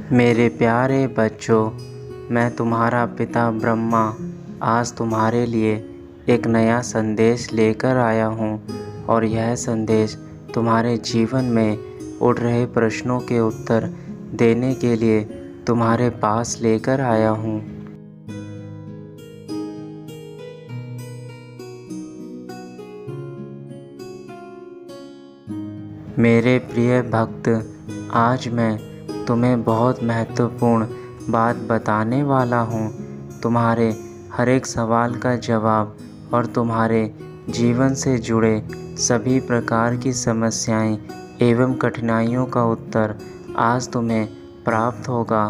मेरे प्यारे बच्चों, मैं तुम्हारा पिता ब्रह्मा आज तुम्हारे लिए एक नया संदेश लेकर आया हूँ और यह संदेश तुम्हारे जीवन में उठ रहे प्रश्नों के उत्तर देने के लिए तुम्हारे पास लेकर आया हूँ। मेरे प्रिय भक्त, आज मैं तुम्हें बहुत महत्वपूर्ण बात बताने वाला हूँ। तुम्हारे हर एक सवाल का जवाब और तुम्हारे जीवन से जुड़े सभी प्रकार की समस्याएं एवं कठिनाइयों का उत्तर आज तुम्हें प्राप्त होगा।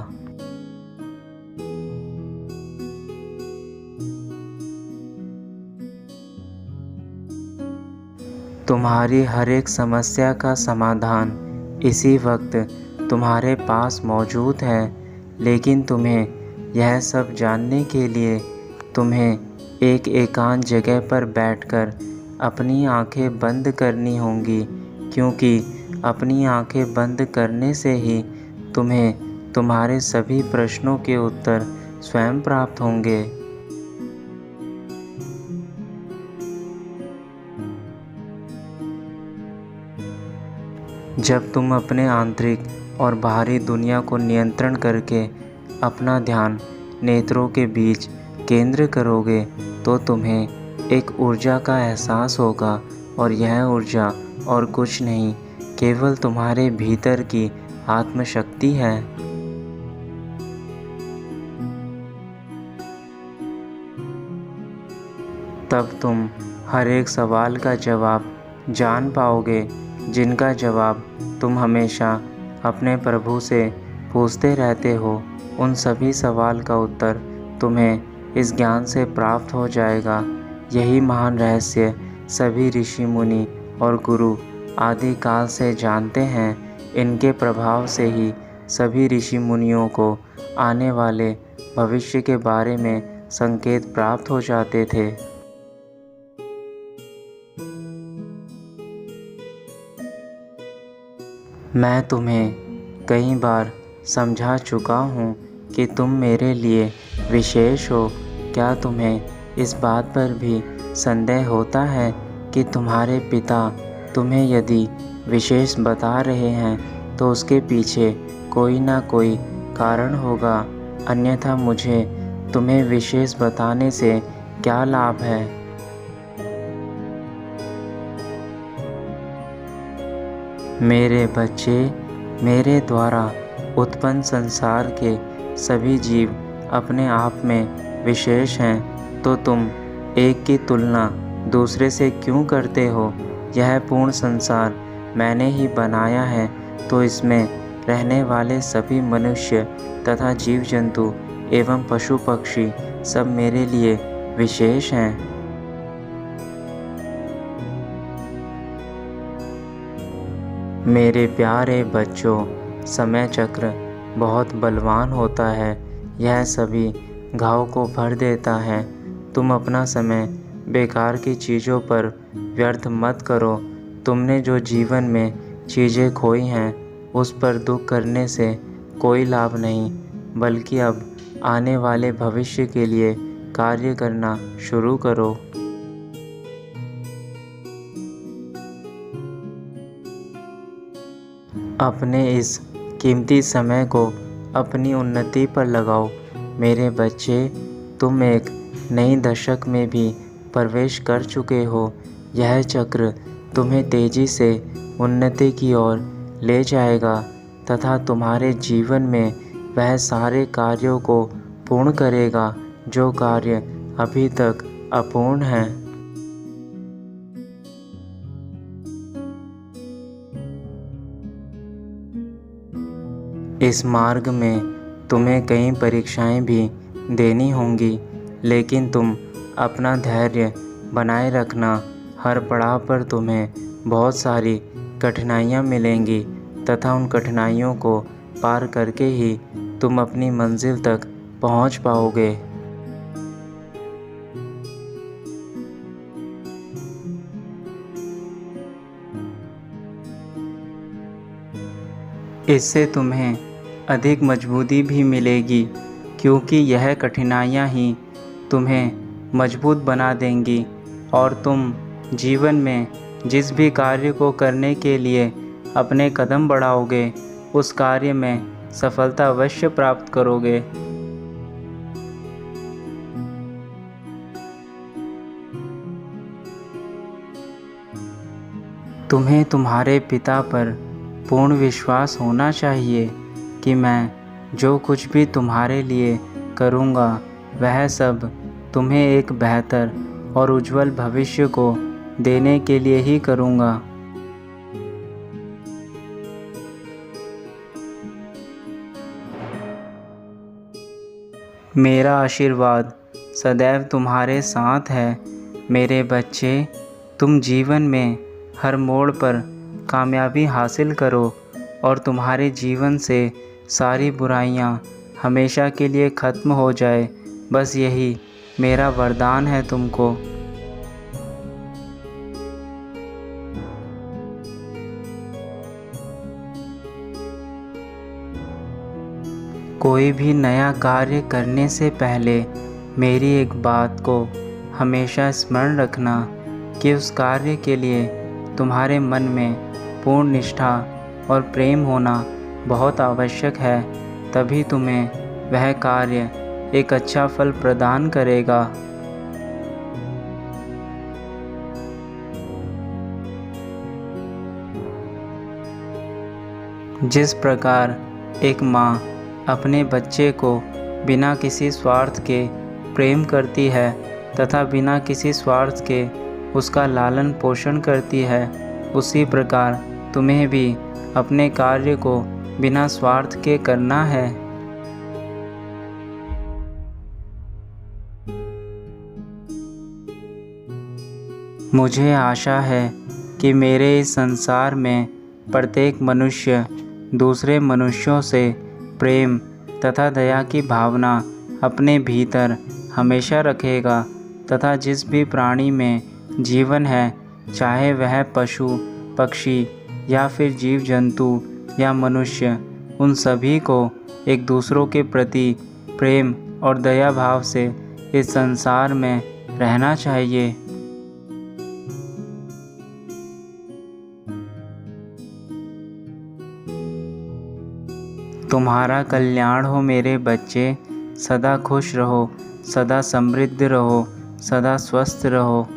तुम्हारी हर एक समस्या का समाधान इसी वक्त तुम्हारे पास मौजूद है, लेकिन तुम्हें यह सब जानने के लिए तुम्हें एक एकांत जगह पर बैठकर अपनी आंखें बंद करनी होंगी, क्योंकि अपनी आंखें बंद करने से ही तुम्हें तुम्हारे सभी प्रश्नों के उत्तर स्वयं प्राप्त होंगे। जब तुम अपने आंतरिक और बाहरी दुनिया को नियंत्रण करके अपना ध्यान नेत्रों के बीच केंद्र करोगे तो तुम्हें एक ऊर्जा का एहसास होगा, और यह ऊर्जा और कुछ नहीं, केवल तुम्हारे भीतर की आत्मशक्ति है। तब तुम हर एक सवाल का जवाब जान पाओगे, जिनका जवाब तुम हमेशा अपने प्रभु से पूछते रहते हो। उन सभी सवाल का उत्तर तुम्हें इस ज्ञान से प्राप्त हो जाएगा। यही महान रहस्य सभी ऋषि मुनि और गुरु आदि काल से जानते हैं। इनके प्रभाव से ही सभी ऋषि मुनियों को आने वाले भविष्य के बारे में संकेत प्राप्त हो जाते थे। मैं तुम्हें कई बार समझा चुका हूँ कि तुम मेरे लिए विशेष हो। क्या तुम्हें इस बात पर भी संदेह होता है कि तुम्हारे पिता तुम्हें यदि विशेष बता रहे हैं तो उसके पीछे कोई ना कोई कारण होगा, अन्यथा मुझे तुम्हें विशेष बताने से क्या लाभ है। मेरे बच्चे, मेरे द्वारा उत्पन्न संसार के सभी जीव अपने आप में विशेष हैं, तो तुम एक की तुलना दूसरे से क्यों करते हो? यह पूर्ण संसार मैंने ही बनाया है, तो इसमें रहने वाले सभी मनुष्य तथा जीव जंतु एवं पशु पक्षी सब मेरे लिए विशेष हैं। मेरे प्यारे बच्चों, समय चक्र बहुत बलवान होता है। यह सभी घाव को भर देता है। तुम अपना समय बेकार की चीज़ों पर व्यर्थ मत करो। तुमने जो जीवन में चीज़ें खोई हैं उस पर दुख करने से कोई लाभ नहीं, बल्कि अब आने वाले भविष्य के लिए कार्य करना शुरू करो। अपने इस कीमती समय को अपनी उन्नति पर लगाओ। मेरे बच्चे, तुम एक नई दशक में भी प्रवेश कर चुके हो। यह चक्र तुम्हें तेज़ी से उन्नति की ओर ले जाएगा तथा तुम्हारे जीवन में वह सारे कार्यों को पूर्ण करेगा जो कार्य अभी तक अपूर्ण हैं। इस मार्ग में तुम्हें कई परीक्षाएं भी देनी होंगी, लेकिन तुम अपना धैर्य बनाए रखना। हर पड़ाव पर तुम्हें बहुत सारी कठिनाइयां मिलेंगी तथा उन कठिनाइयों को पार करके ही तुम अपनी मंजिल तक पहुंच पाओगे। इससे तुम्हें अधिक मजबूती भी मिलेगी, क्योंकि यह कठिनाइयाँ ही तुम्हें मजबूत बना देंगी और तुम जीवन में जिस भी कार्य को करने के लिए अपने कदम बढ़ाओगे उस कार्य में सफलता अवश्य प्राप्त करोगे। तुम्हें तुम्हारे पिता पर पूर्ण विश्वास होना चाहिए कि मैं जो कुछ भी तुम्हारे लिए करूँगा वह सब तुम्हें एक बेहतर और उज्जवल भविष्य को देने के लिए ही करूँगा। मेरा आशीर्वाद सदैव तुम्हारे साथ है। मेरे बच्चे, तुम जीवन में हर मोड़ पर कामयाबी हासिल करो और तुम्हारे जीवन से सारी बुराइयां हमेशा के लिए ख़त्म हो जाए। बस यही मेरा वरदान है तुमको। कोई भी नया कार्य करने से पहले मेरी एक बात को हमेशा स्मरण रखना कि उस कार्य के लिए तुम्हारे मन में पूर्ण निष्ठा और प्रेम होना बहुत आवश्यक है। तभी तुम्हें वह कार्य एक अच्छा फल प्रदान करेगा। जिस प्रकार एक माँ अपने बच्चे को बिना किसी स्वार्थ के प्रेम करती है तथा बिना किसी स्वार्थ के उसका लालन पोषण करती है, उसी प्रकार तुम्हें भी अपने कार्य को बिना स्वार्थ के करना है। मुझे आशा है कि मेरे इस संसार में प्रत्येक मनुष्य दूसरे मनुष्यों से प्रेम तथा दया की भावना अपने भीतर हमेशा रखेगा तथा जिस भी प्राणी में जीवन है, चाहे वह पशु, पक्षी या फिर जीव जंतु या मनुष्य, उन सभी को एक दूसरों के प्रति प्रेम और दया भाव से इस संसार में रहना चाहिए। तुम्हारा कल्याण हो मेरे बच्चे। सदा खुश रहो, सदा समृद्ध रहो, सदा स्वस्थ रहो।